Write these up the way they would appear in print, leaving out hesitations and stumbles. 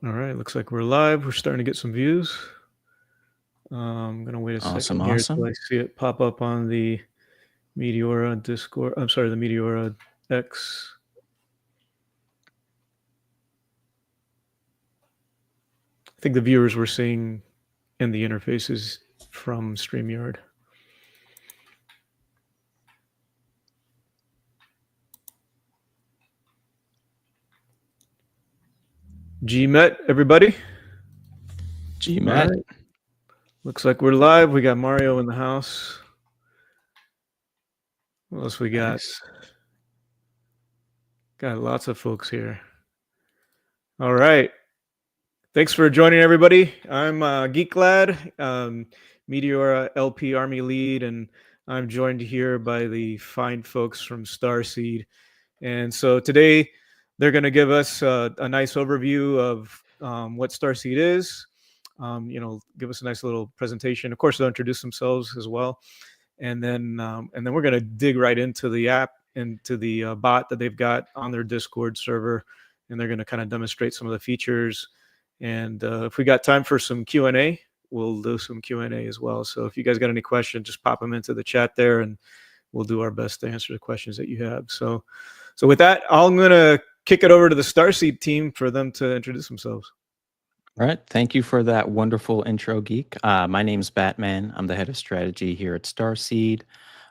All right, looks like we're live. We're starting to get some views. I'm going to wait a second here till I see it pop up on the Meteora Discord. I'm sorry, the Meteora X. I think the viewers we're seeing in the interfaces from StreamYard. GMet, everybody. GMet. Right. Looks like we're live. We got Mario in the house. What else we got? Nice. Got lots of folks here. All right. Thanks for joining, everybody. I'm Geek Lad, Meteora LP Army Lead, and I'm joined here by the fine folks from Starseed. And so today they're going to give us a nice overview of what Starseed is. Give us a nice little presentation. Of course, they'll introduce themselves as well, and then we're going to dig right into the app, into the bot that they've got on their Discord server, and they're going to kind of demonstrate some of the features. And if we got time for some Q&A, we'll do some Q&A as well. So if you guys got any questions, just pop them into the chat there, and we'll do our best to answer the questions that you have. So with that, I'm going to kick it over to the Starseed team for them to introduce themselves. All right. Thank you for that wonderful intro, Geek. My name's Batman. I'm the head of strategy here at Starseed.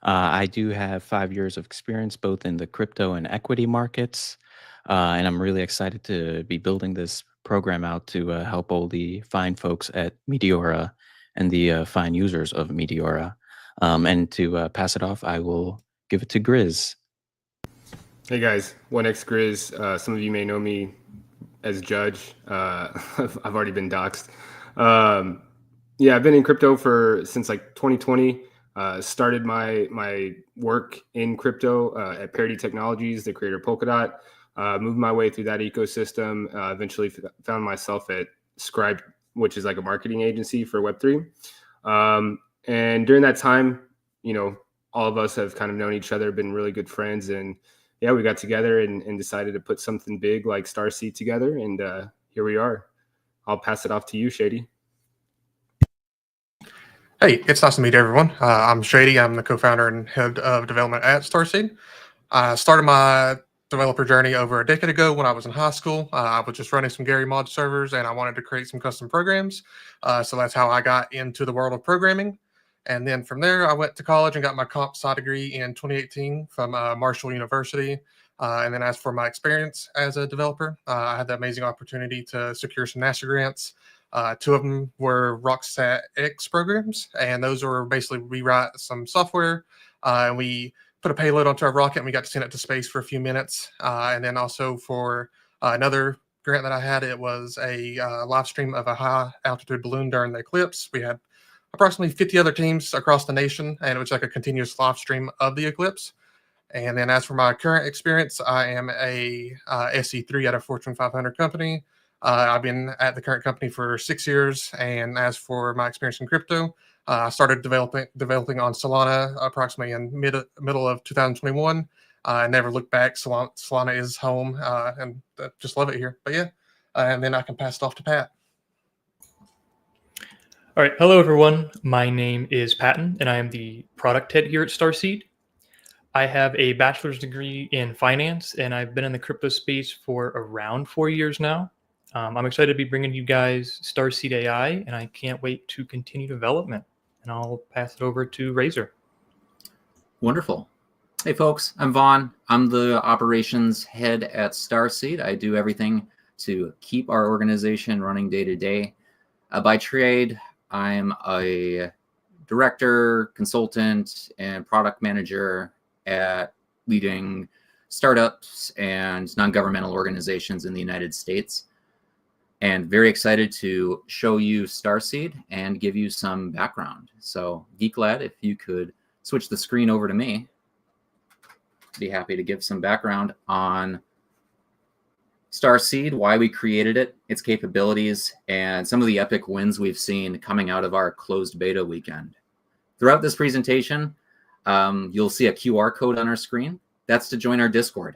I do have 5 years of experience both in the crypto and equity markets, and I'm really excited to be building this program out to help all the fine folks at Meteora and the fine users of Meteora. And to pass it off, I will give it to Grizz. Hey guys, 1x Grizz. Some of you may know me as Judge. I've already been doxxed. Yeah, I've been in crypto since like 2020. Started my work in crypto at Parity Technologies, the creator of Polkadot. Moved my way through that ecosystem. Eventually found myself at Scribe, which is like a marketing agency for Web3. And during that time, all of us have kind of known each other, been really good friends, and yeah, we got together and decided to put something big like Starseed together, and here we are. I'll pass it off to you, Shady. Hey, it's nice to meet everyone. I'm Shady. I'm the co-founder and head of development at Starseed. I started my developer journey over a decade ago when I was in high school. I was just running some Gary mod servers, and I wanted to create some custom programs. So that's how I got into the world of programming. And then from there, I went to college and got my comp sci degree in 2018 from Marshall University. And then as for my experience as a developer, I had the amazing opportunity to secure some NASA grants. 2 of them were Rocksat X programs, and those were basically rewrite some software. And we put a payload onto our rocket, and we got to send it to space for a few minutes. And then also for another grant that I had, it was a live stream of a high altitude balloon during the eclipse. We had approximately 50 other teams across the nation, and it was like a continuous live stream of the eclipse. And then as for my current experience, I am a SE3 at a Fortune 500 company. I've been at the current company for 6 years. And as for my experience in crypto, I started developing on Solana approximately in middle of 2021. I never looked back. Solana is home, and just love it here. But yeah, and then I can pass it off to Pat. All right. Hello, everyone. My name is Patton, and I am the product head here at Starseed. I have a bachelor's degree in finance, and I've been in the crypto space for around 4 years now. I'm excited to be bringing you guys Starseed AI, and I can't wait to continue development. And I'll pass it over to Razor. Wonderful. Hey, folks. I'm Vaughn. I'm the operations head at Starseed. I do everything to keep our organization running day to day. By trade, I'm a director, consultant, and product manager at leading startups and non-governmental organizations in the United States. And very excited to show you Starseed and give you some background. So Geek Lad, if you could switch the screen over to me, I'd be happy to give some background on Starseed, why we created it, its capabilities, and some of the epic wins we've seen coming out of our closed beta weekend. Throughout this presentation, you'll see a QR code on our screen. That's to join our Discord.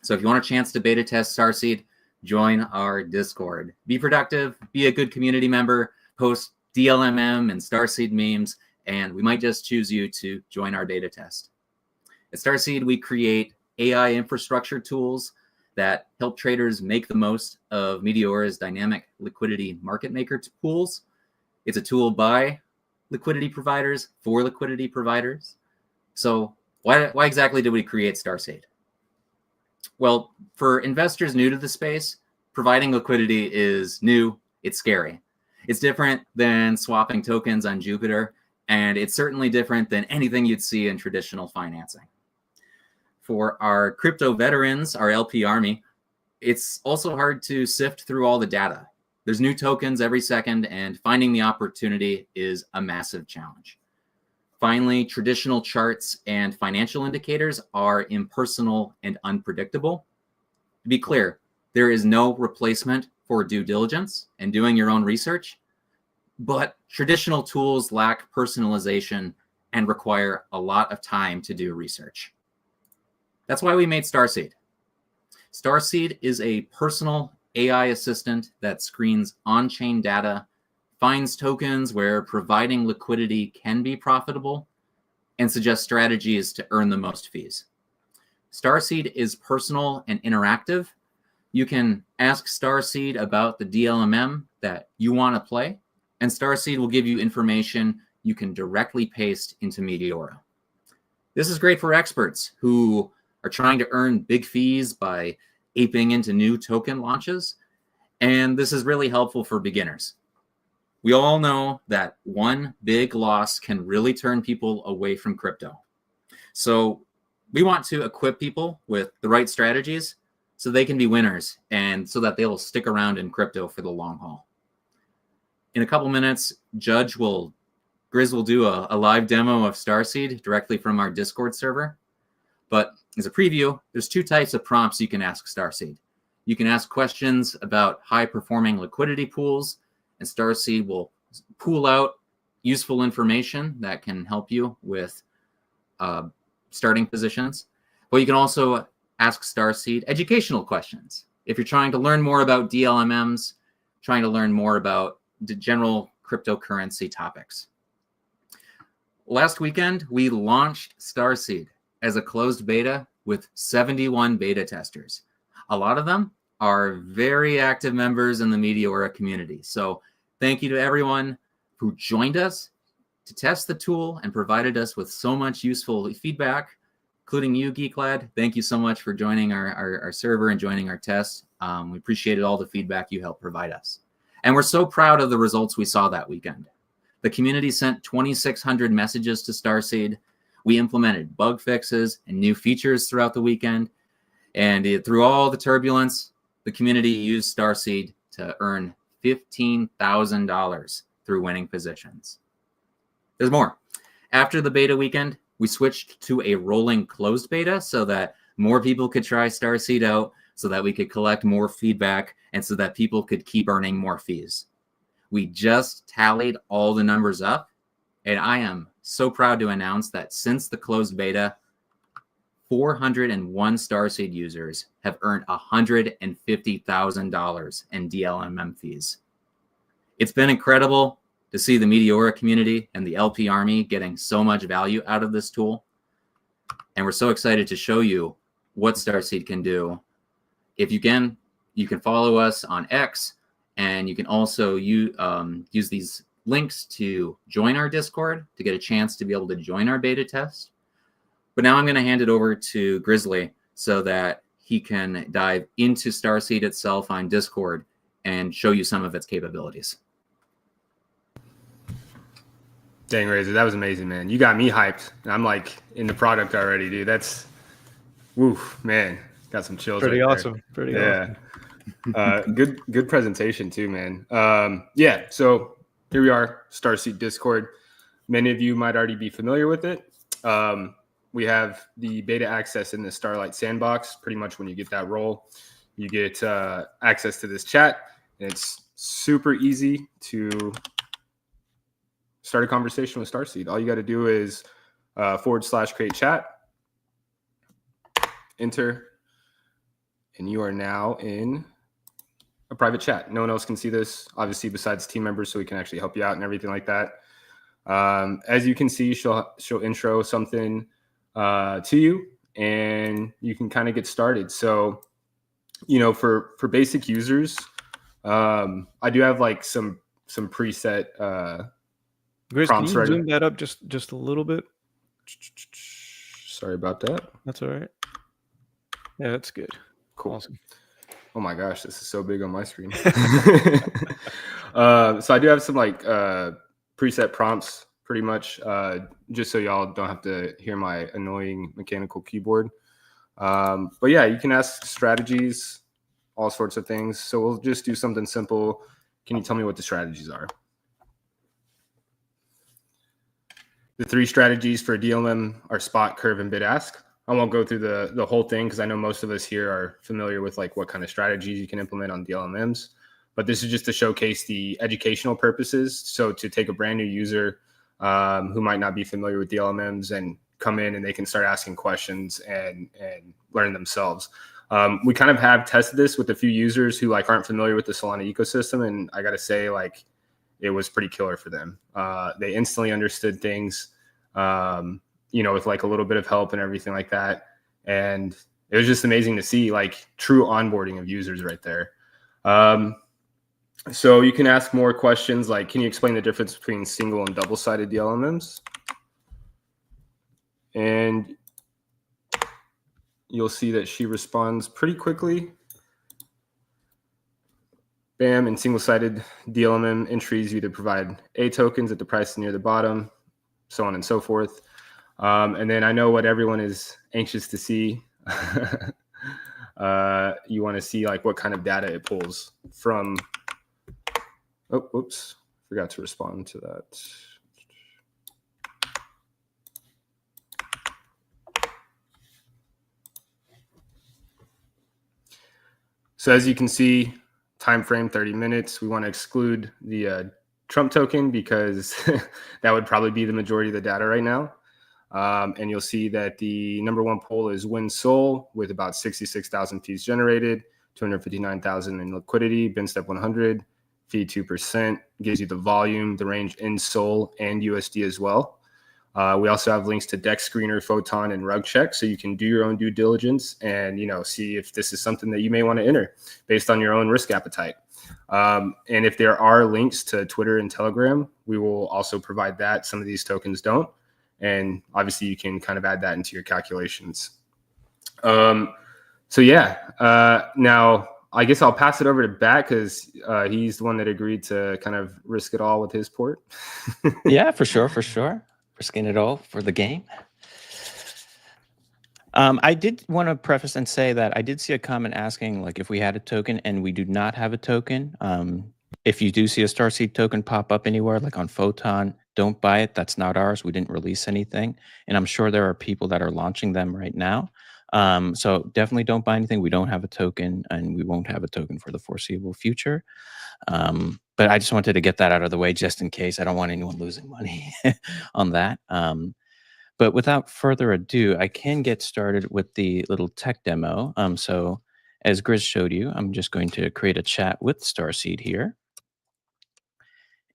So if you want a chance to beta test Starseed, join our Discord. Be productive, be a good community member, post DLMM and Starseed memes, and we might just choose you to join our beta test. At Starseed, we create AI infrastructure tools that help traders make the most of Meteora's dynamic liquidity market maker tools. It's a tool by liquidity providers for liquidity providers. So why exactly did we create Starseed? Well, for investors new to the space, providing liquidity is new, it's scary. It's different than swapping tokens on Jupiter, and it's certainly different than anything you'd see in traditional financing. For our crypto veterans, our LP army, it's also hard to sift through all the data. There's new tokens every second, and finding the opportunity is a massive challenge. Finally, traditional charts and financial indicators are impersonal and unpredictable. To be clear, there is no replacement for due diligence and doing your own research, but traditional tools lack personalization and require a lot of time to do research. That's why we made Starseed. Starseed is a personal AI assistant that screens on-chain data, finds tokens where providing liquidity can be profitable, and suggests strategies to earn the most fees. Starseed is personal and interactive. You can ask Starseed about the DLMM that you want to play, and Starseed will give you information you can directly paste into Meteora. This is great for experts who are trying to earn big fees by aping into new token launches, and this is really helpful for beginners. We all know that one big loss can really turn people away from crypto. So we want to equip people with the right strategies so they can be winners and so that they'll stick around in crypto for the long haul. In a couple minutes, Grizz will do a live demo of Starseed directly from our Discord server. But as a preview, there's two types of prompts you can ask Starseed. You can ask questions about high-performing liquidity pools, and Starseed will pool out useful information that can help you with starting positions. But you can also ask Starseed educational questions. If you're trying to learn more about DLMMs, trying to learn more about the general cryptocurrency topics. Last weekend, we launched Starseed as a closed beta with 71 beta testers. A lot of them are very active members in the Meteora community. So thank you to everyone who joined us to test the tool and provided us with so much useful feedback, including you, GeekLad. Thank you so much for joining our server and joining our test. We appreciated all the feedback you helped provide us. And we're so proud of the results we saw that weekend. The community sent 2,600 messages to Starseed. We implemented bug fixes and new features throughout the weekend. And through all the turbulence, the community used Starseed to earn $15,000 through winning positions. There's more. After the beta weekend, we switched to a rolling closed beta so that more people could try Starseed out, so that we could collect more feedback, and so that people could keep earning more fees. We just tallied all the numbers up, and I am so proud to announce that since the closed beta, 401 Starseed users have earned $150,000 in DLMM fees. It's been incredible to see the Meteora community and the LP Army getting so much value out of this tool. And we're so excited to show you what Starseed can do. If you can follow us on X, and you can also use these links to join our Discord to get a chance to be able to join our beta test. But now I'm going to hand it over to Grizzly so that he can dive into Starseed itself on Discord and show you some of its capabilities. Dang, Razor, that was amazing, man. You got me hyped. I'm like in the product already, dude. That's, woof, man. Got some chills. Pretty right awesome. there. Pretty awesome. Good presentation too, man. Yeah, so here we are, Starseed Discord. Many of you might already be familiar with it. We have the beta access in the Starlight Sandbox. Pretty much when you get that role, you get access to this chat. And it's super easy to start a conversation with Starseed. All you got to do is /create chat, enter, and you are now in a private chat. No one else can see this, obviously, besides team members, so we can actually help you out and everything like that. As you can see, she'll intro something to you, and you can kind of get started. So, you know, for basic users, I do have like some preset Grizz, can prompts you right zoom that up just a little bit? Sorry about that. That's all right. Yeah, that's good. Cool. Awesome. Oh my gosh, this is so big on my screen. So I do have some like preset prompts, pretty much, just so y'all don't have to hear my annoying mechanical keyboard. But yeah, you can ask strategies, all sorts of things. So we'll just do something simple. Can you tell me what the strategies are? The 3 strategies for DLMM are spot, curve, and bid ask. I won't go through the whole thing because I know most of us here are familiar with like what kind of strategies you can implement on DLMMs. But this is just to showcase the educational purposes. So to take a brand new user who might not be familiar with DLMMs and come in and they can start asking questions and learn themselves. We kind of have tested this with a few users who like aren't familiar with the Solana ecosystem, and I got to say, like, it was pretty killer for them. They instantly understood things, you know, with like a little bit of help and everything like that. And it was just amazing to see like true onboarding of users right there. So you can ask more questions like, can you explain the difference between single and double-sided DLMMs? And you'll see that she responds pretty quickly. Bam, in single-sided DLMM entries, you either provide A tokens at the price near the bottom, so on and so forth. And then I know what everyone is anxious to see. You want to see like what kind of data it pulls from. Oh, whoops, forgot to respond to that. So as you can see, time frame 30 minutes. We want to exclude the Trump token because that would probably be the majority of the data right now. And you'll see that the #1 poll is Win Sol with about 66,000 fees generated, 259,000 in liquidity, bin step 100, fee 2%, gives you the volume, the range in Sol and USD as well. We also have links to Dex Screener, Photon, and Rug Check, so you can do your own due diligence and, you know, see if this is something that you may want to enter based on your own risk appetite. And if there are links to Twitter and Telegram, we will also provide that. Some of these tokens don't. And obviously you can kind of add that into your calculations. So yeah, now I guess I'll pass it over to Bat because he's the one that agreed to kind of risk it all with his port. Yeah, for sure. Risking it all for the game. I did want to preface and say that I did see a comment asking like if we had a token, and we do not have a token. If you do see a Starseed token pop up anywhere, like on Photon, don't buy it. That's not ours. We didn't release anything. And I'm sure there are people that are launching them right now. So definitely don't buy anything. We don't have a token, and we won't have a token for the foreseeable future. But I just wanted to get that out of the way just in case. I don't want anyone losing money on that. But without further ado, I can get started with the little tech demo. So as Grizz showed you, I'm just going to create a chat with Starseed here.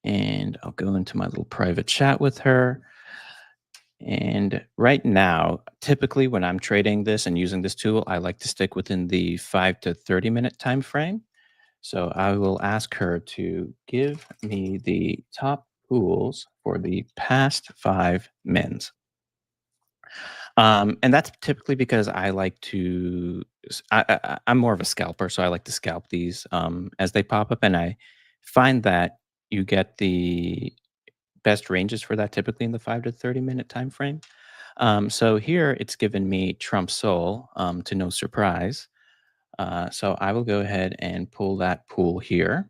And I'll go into my little private chat with her. And right now, typically when I'm trading this and using this tool, I like to stick within the 5 to 30 minute time frame. So I will ask her to give me the top pools for the past 5 mins. And that's typically because I like to, I'm more of a scalper, so I like to scalp these as they pop up. And I find that you get the best ranges for that typically in the 5 to 30 minute time frame. So here it's given me Trump Sol to no surprise. So I will go ahead and pull that pool here.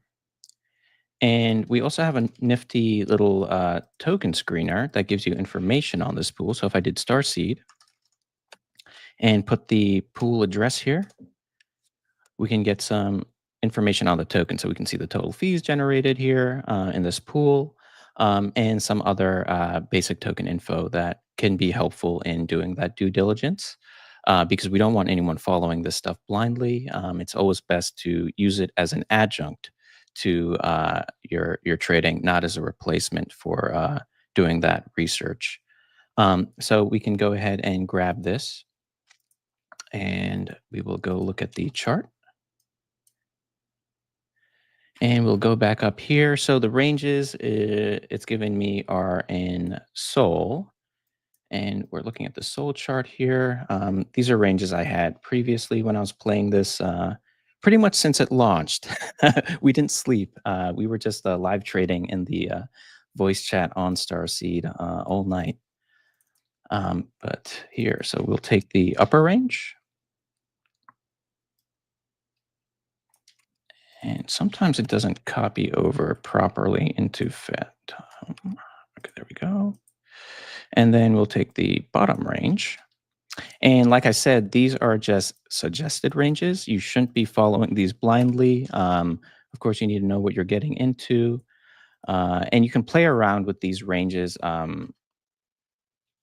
And we also have a nifty little token screener that gives you information on this pool. So if I did Starseed and put the pool address here, we can get some information on the token. So we can see the total fees generated here in this pool and some other basic token info that can be helpful in doing that due diligence. because we don't want anyone following this stuff blindly. It's always best to use it as an adjunct to your trading, not as a replacement for doing that research. So we can go ahead and grab this, and we will go look at the chart. And we'll go back up here. So the ranges it's giving me are in Sol. And we're looking at the Sol chart here. These are ranges I had previously when I was playing this, pretty much since it launched. We didn't sleep. We were just live trading in the voice chat on Starseed all night. But here, so we'll take the upper range. And sometimes it doesn't copy over properly into Fed. Okay, there we go. And then we'll take the bottom range. And like I said, these are just suggested ranges. You shouldn't be following these blindly. Of course, you need to know what you're getting into. And you can play around with these ranges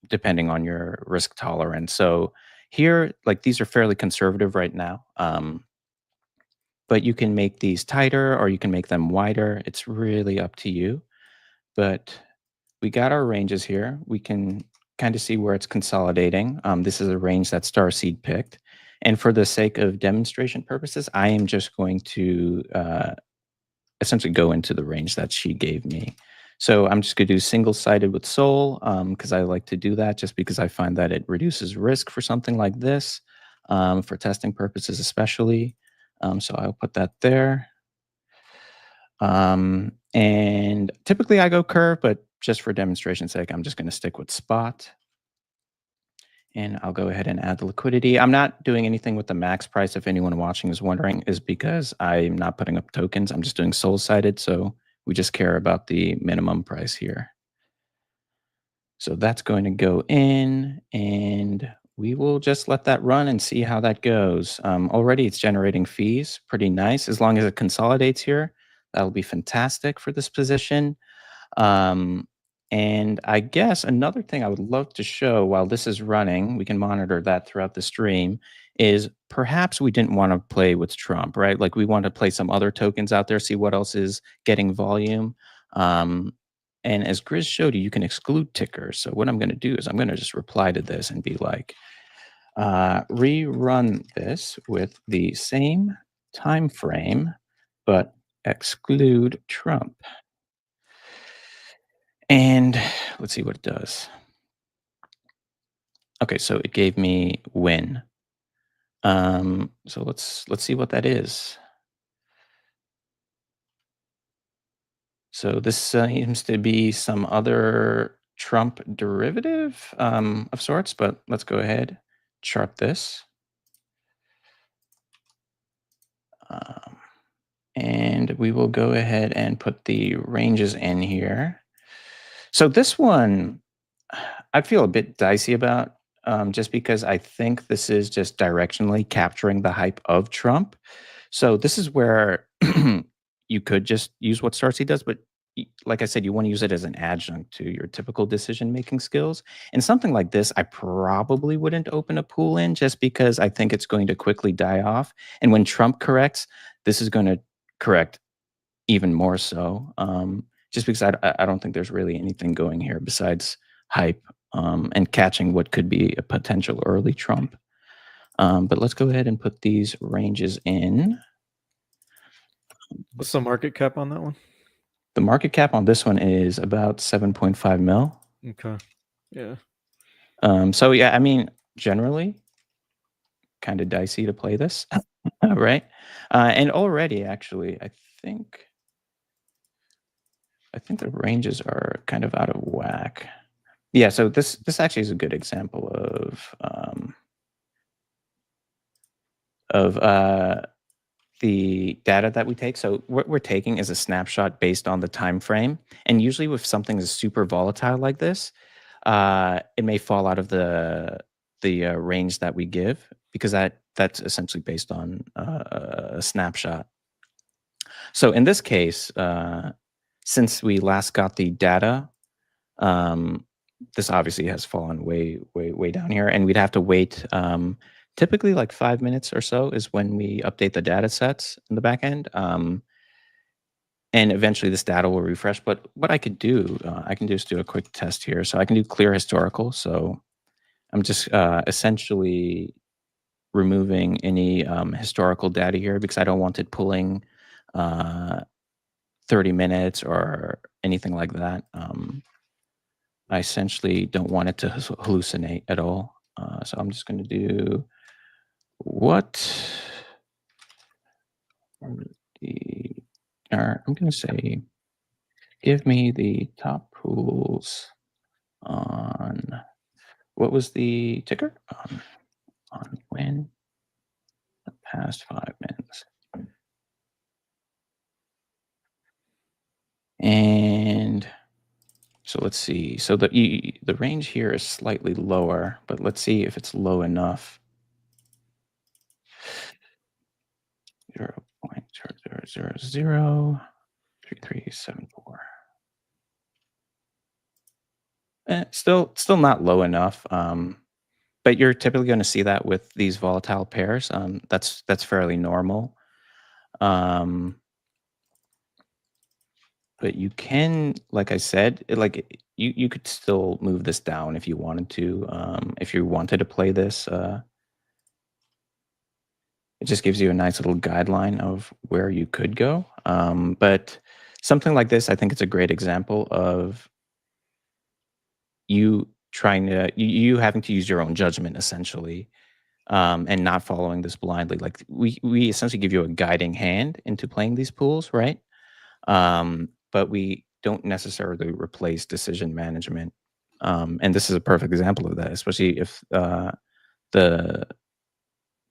depending on your risk tolerance. So here, like these are fairly conservative right now. But you can make these tighter or you can make them wider. It's really up to you. But we got our ranges here. We can kind of see where it's consolidating. This is a range that Starseed picked. And for the sake of demonstration purposes, I am just going to essentially go into the range that she gave me. So I'm just going to do single-sided with Sol because I like to do that just because I find that it reduces risk for something like this, for testing purposes especially. So I'll put that there. And typically I go curve, but just for demonstration's sake, I'm just going to stick with spot. And I'll go ahead and add the liquidity. I'm not doing anything with the max price, if anyone watching is wondering, is because I'm not putting up tokens. I'm just doing Sol-sided, so we just care about the minimum price here. So that's going to go in, and we will just let that run and see how that goes. Already it's generating fees, pretty nice. As long as it consolidates here, that'll be fantastic for this position. And I guess another thing I would love to show while this is running, we can monitor that throughout the stream, is perhaps we didn't want to play with Trump, right? Like we want to play some other tokens out there, see what else is getting volume. And as Grizz showed you, you can exclude tickers. So what I'm going to do is I'm going to just reply to this and be like, rerun this with the same time frame, but exclude Trump. And let's see what it does. Okay, so it gave me win. So let's see what that is. So this seems to be some other Trump derivative of sorts, but let's go ahead, chart this. And we will go ahead and put the ranges in here. So this one, I feel a bit dicey about, just because I think this is just directionally capturing the hype of Trump. So this is where you could just use what Starseed does, but like I said, you want to use it as an adjunct to your typical decision-making skills. And something like this, I probably wouldn't open a pool in just because I think it's going to quickly die off. And when Trump corrects, this is going to correct even more so. Just because I don't think there's really anything going here besides hype and catching what could be a potential early Trump. But let's go ahead and put these ranges in. What's the market cap on that one? The market cap on this one is about 7.5 mil. Okay. Yeah. So yeah, I mean, generally, kind of dicey to play this, right? And already, actually, I think the ranges are kind of out of whack. Yeah, so this actually is a good example of the data that we take. So what we're taking is a snapshot based on the time frame, and usually with something that's super volatile like this, it may fall out of the range that we give because that's essentially based on a snapshot. So in this case, since we last got the data this obviously has fallen way down here, and we'd have to wait. Typically, like 5 minutes or so is when we update the data sets in the back end. And eventually this data will refresh. But what I could do, I can just do a quick test here. So I can do clear historical. So I'm just essentially removing any historical data here because I don't want it pulling 30 minutes or anything like that. I essentially don't want it to hallucinate at all. So I'm just going to do I'm going to say, give me the top pools on, what was the ticker? On when the past 5 minutes. And so let's see. So the range here is slightly lower, but let's see if it's low enough. 0.00003374. Still not low enough. But you're typically going to see that with these volatile pairs. That's fairly normal. But you can, like I said, you could still move this down if you wanted to. If you wanted to play this, it just gives you a nice little guideline of where you could go. But something like this, I think it's a great example of you having to use your own judgment essentially, and not following this blindly. Like we essentially give you a guiding hand into playing these pools, right? But we don't necessarily replace decision management. And this is a perfect example of that, especially if the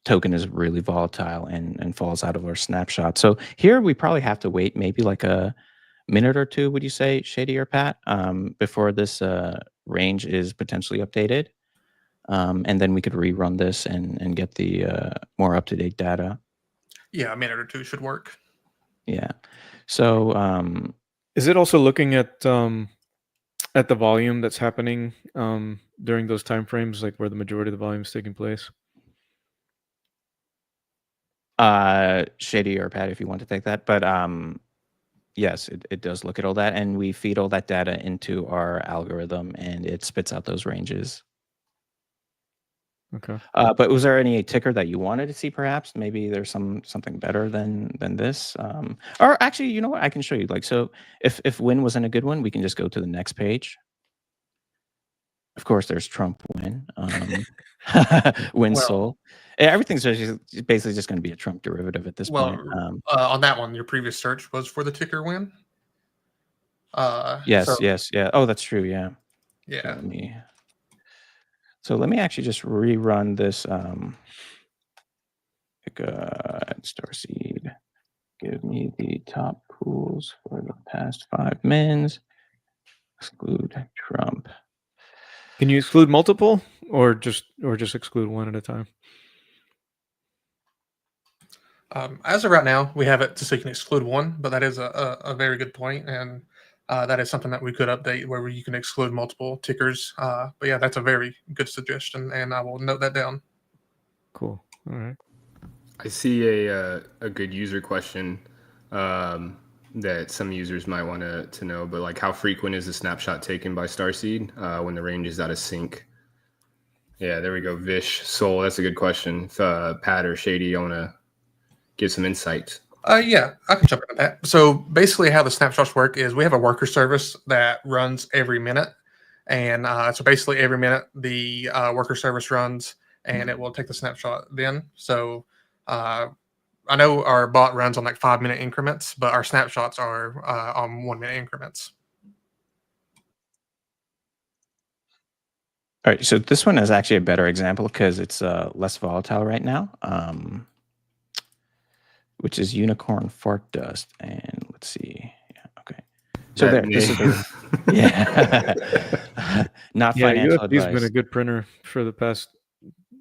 token is really volatile and falls out of our snapshot. So here we probably have to wait maybe like a minute or two, would you say, Shady or Pat, before this range is potentially updated? And then we could rerun this and get the more up-to-date data. Yeah, a minute or two should work. Yeah. So is it also looking at the volume that's happening during those time frames, like where the majority of the volume is taking place? Shady or Pat, if you want to take that, but yes, it does look at all that, and we feed all that data into our algorithm, and it spits out those ranges. Okay. But was there any ticker that you wanted to see? Perhaps maybe there's something better than this. Or actually, you know what? I can show you. Like, so if win wasn't a good one, we can just go to the next page. Of course, there's Trump win. Win Sol. Everything's basically just going to be a Trump derivative at this point. On that one, your previous search was for the ticker win. Yes, yeah. Oh, that's true. Yeah. Yeah. So let me actually just rerun this. Starseed, give me the top pools for the past 5 mins. Exclude Trump. Can you exclude multiple, or just exclude one at a time? As of right now, we have it so you can exclude one, but that is a very good point, and that is something that we could update where you can exclude multiple tickers. But yeah, that's a very good suggestion, and I will note that down. Cool. All right. I see a good user question that some users might want to know, but like, how frequent is the snapshot taken by Starseed when the range is out of sync? Yeah, there we go. Vish, Soul, that's a good question. If Pat or Shady, I want to give some insight. Yeah, I can jump into that. So basically how the snapshots work is we have a worker service that runs every minute. And so basically every minute the worker service runs and it will take the snapshot then. So I know our bot runs on like 5-minute increments, but our snapshots are on 1-minute increments. All right, so this one is actually a better example because it's less volatile right now, which is unicorn fart dust. And let's see. Yeah, okay. So this is yeah, not financial advice. USD's been a good printer for the past,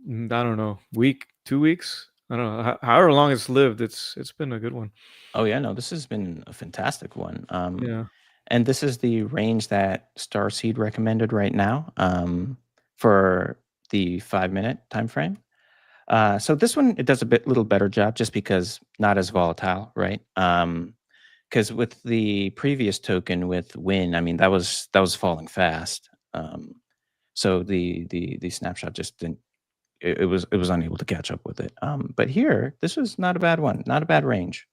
I don't know, week, 2 weeks. I don't know, however long it's lived, it's been a good one. Oh yeah, no, this has been a fantastic one. Yeah. And this is the range that Starseed recommended right now for the 5-minute time frame. So this one, it does a little better job just because not as volatile, right? Because with the previous token with Win, I mean that was falling fast. So the snapshot just didn't. It was unable to catch up with it. But here, this was not a bad one, not a bad range.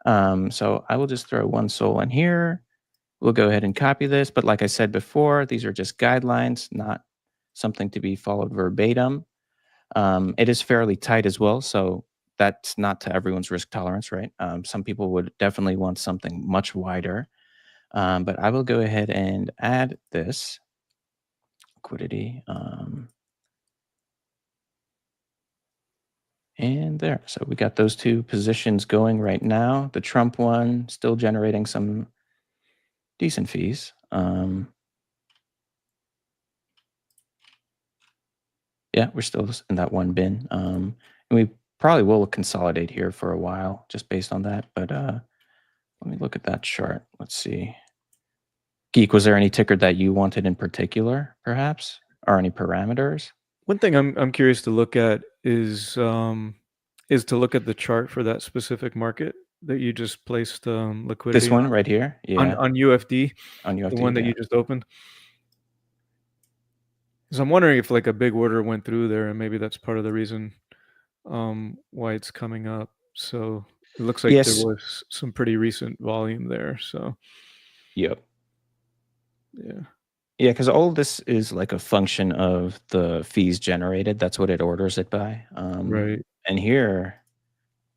So I will just throw one soul in here. We'll go ahead and copy this. But like I said before, these are just guidelines, not something to be followed verbatim. It is fairly tight as well, so that's not to everyone's risk tolerance, right? Some people would definitely want something much wider. But I will go ahead and add this liquidity. And there. So we got those two positions going right now. The Trump one still generating some decent fees. Yeah, we're still in that one bin. And we probably will consolidate here for a while just based on that. But let me look at that chart. Let's see. Geek, was there any ticker that you wanted in particular, perhaps, or any parameters? One thing I'm curious to look at is to look at the chart for that specific market that you just placed liquidity. This one right here, yeah, on UFD, on UFD, the one that yeah. you just opened. So I'm wondering if like a big order went through there, and maybe that's part of the reason why it's coming up. So it looks like Yes. there was some pretty recent volume there. So yep. Yeah. Yeah, because all of this is like a function of the fees generated. That's what it orders it by. Right. And here,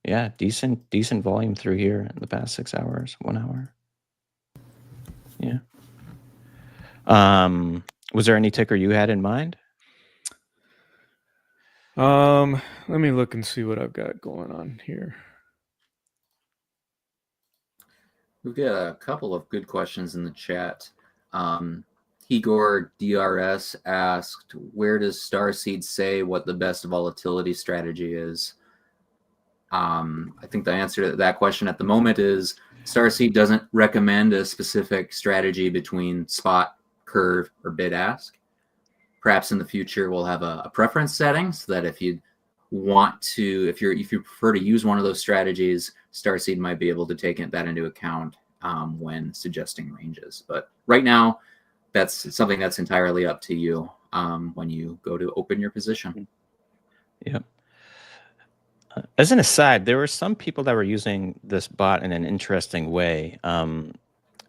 yeah, decent volume through here in the past 6 hours, 1 hour. Yeah. Was there any ticker you had in mind? Let me look and see what I've got going on here. We've got a couple of good questions in the chat. Igor DRS asked, where does Starseed say what the best volatility strategy is? I think the answer to that question at the moment is Starseed doesn't recommend a specific strategy between spot, curve, or bid ask. Perhaps in the future we'll have a preference setting so that if you want to, if you prefer to use one of those strategies, Starseed might be able to take that into account when suggesting ranges. But right now, that's something that's entirely up to you when you go to open your position. Yep. As an aside, there were some people that were using this bot in an interesting way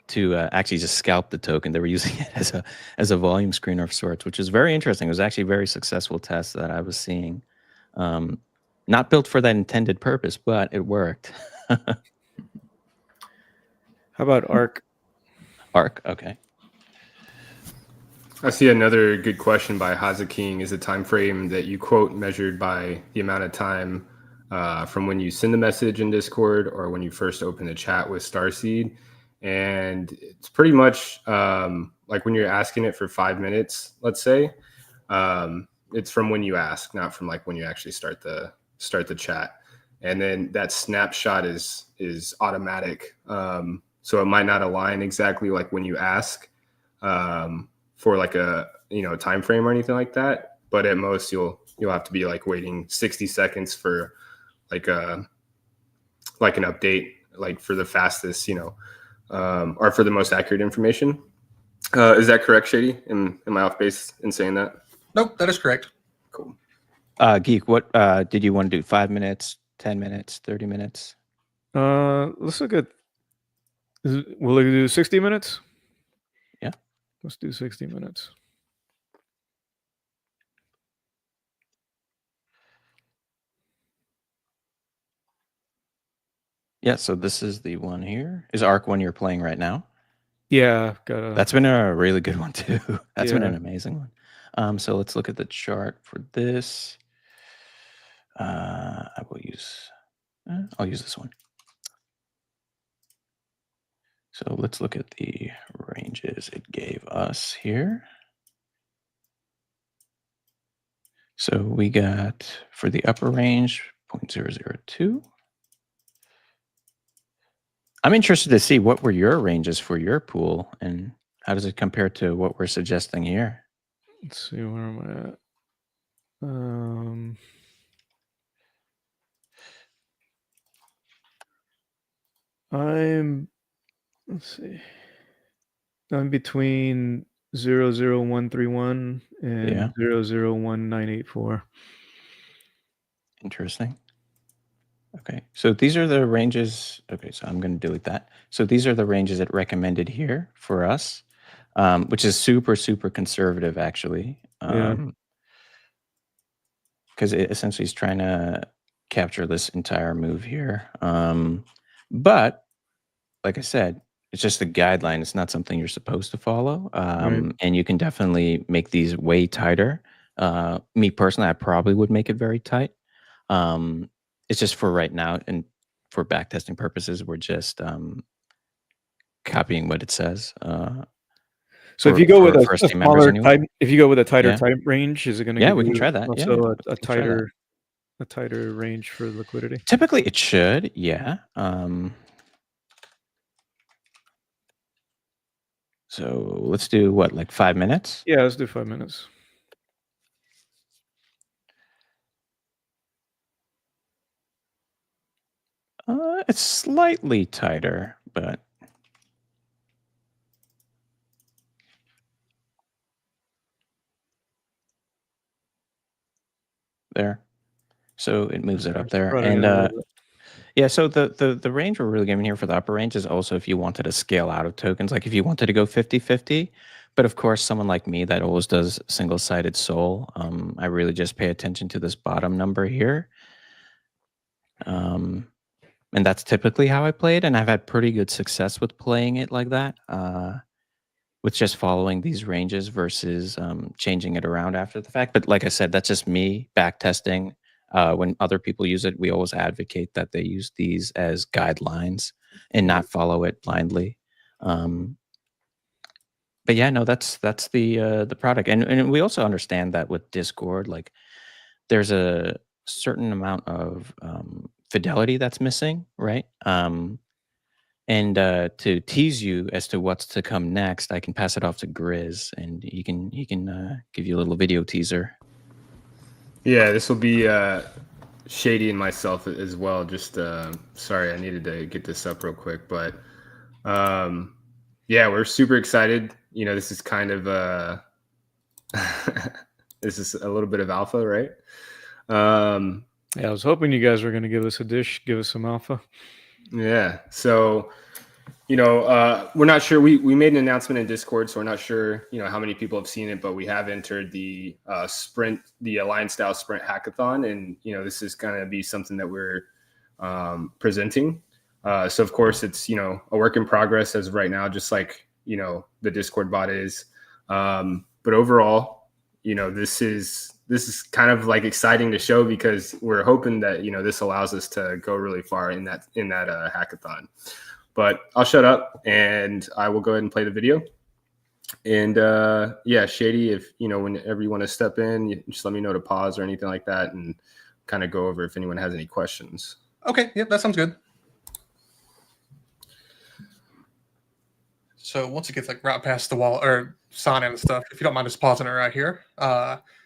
to actually just scalp the token. They were using it as a volume screener of sorts, which is very interesting. It was actually a very successful test that I was seeing. Not built for that intended purpose, but it worked. How about ARC? ARC, okay. I see another good question by Haza King. Is the time frame that you quote measured by the amount of time from when you send the message in Discord or when you first open the chat with Starseed? And it's pretty much like when you're asking it for 5 minutes, let's say, it's from when you ask, not from like when you actually start the chat. And then that snapshot is automatic, so it might not align exactly like when you ask for like a time frame or anything like that. But at most you'll have to be like waiting 60 seconds for like an update, like for the fastest, or for the most accurate information. Is that correct, Shady? Am I off base in saying that? Nope, that is correct. Cool. Geek, what did you want to do? 5 minutes, 10 minutes, 30 minutes? Let's look at. Will we do 60 minutes? Yeah. Let's do 60 minutes. Yeah, so this is the one here. Is ARC one you're playing right now? Yeah, that's been a really good one too. That's been Yeah. an amazing one. So let's look at the chart for this. I will use, I'll use this one. So let's look at the ranges it gave us here. So we got for the upper range 0.002. I'm interested to see what were your ranges for your pool and how does it compare to what we're suggesting here? Let's see, where am I at? Let's see. I'm between 00131 and 001984. Interesting. Okay, so these are the ranges. Okay, so I'm going to delete that. So these are the ranges that recommended here for us, which is super, super conservative, actually. Yeah. Because it essentially is trying to capture this entire move here. But like I said, it's just a guideline. It's not something you're supposed to follow. And you can definitely make these way tighter. Me personally, I probably would make it very tight. It's just for right now, and for backtesting purposes, we're just copying what it says. So if you go with a first team members smaller anyway. type, if you go with a tighter Yeah. type range, is it going to Yeah, give we can you try that. Yeah, also we a can try that. tighter range for liquidity? Typically, it should. Yeah. So let's do what, like 5 minutes? Yeah, let's do 5 minutes. It's slightly tighter, but there. So it moves it up there. And yeah, so the range we're really giving here for the upper range is also if you wanted to scale out of tokens, like if you wanted to go 50-50. But of course, someone like me that always does single-sided soul, I really just pay attention to this bottom number here. And that's typically how I play it, and I've had pretty good success with playing it like that, with just following these ranges versus changing it around after the fact. But like I said, that's just me back testing. When other people use it, we always advocate that they use these as guidelines and not follow it blindly. But yeah, no, that's the product, and we also understand that with Discord, like there's a certain amount of fidelity that's missing, right? And to tease you as to what's to come next, I can pass it off to Grizz, and he can give you a little video teaser. Yeah, this will be Shady and myself as well. Just sorry, I needed to get this up real quick, but yeah, we're super excited. You know, this is kind of this is a little bit of alpha, right? Yeah, I was hoping you guys were going to give us a dish, give us some alpha. Yeah. So, you know, we're not sure. We made an announcement in Discord, so we're not sure, you know, how many people have seen it, but we have entered the the Alliance style sprint hackathon, and you know, this is going to be something that we're presenting. So, of course, it's, you know, a work in progress as of right now, just like, you know, the Discord bot is. But overall, you know, this is kind of like exciting to show because we're hoping that, you know, this allows us to go really far in that hackathon. But I'll shut up and I will go ahead and play the video. And yeah, Shady, if you know, whenever you want to step in, you just let me know to pause or anything like that, and kind of go over if anyone has any questions. Okay, yep, that sounds good. So once it gets like right past the wall or sign in and stuff, if you don't mind just pausing it right here.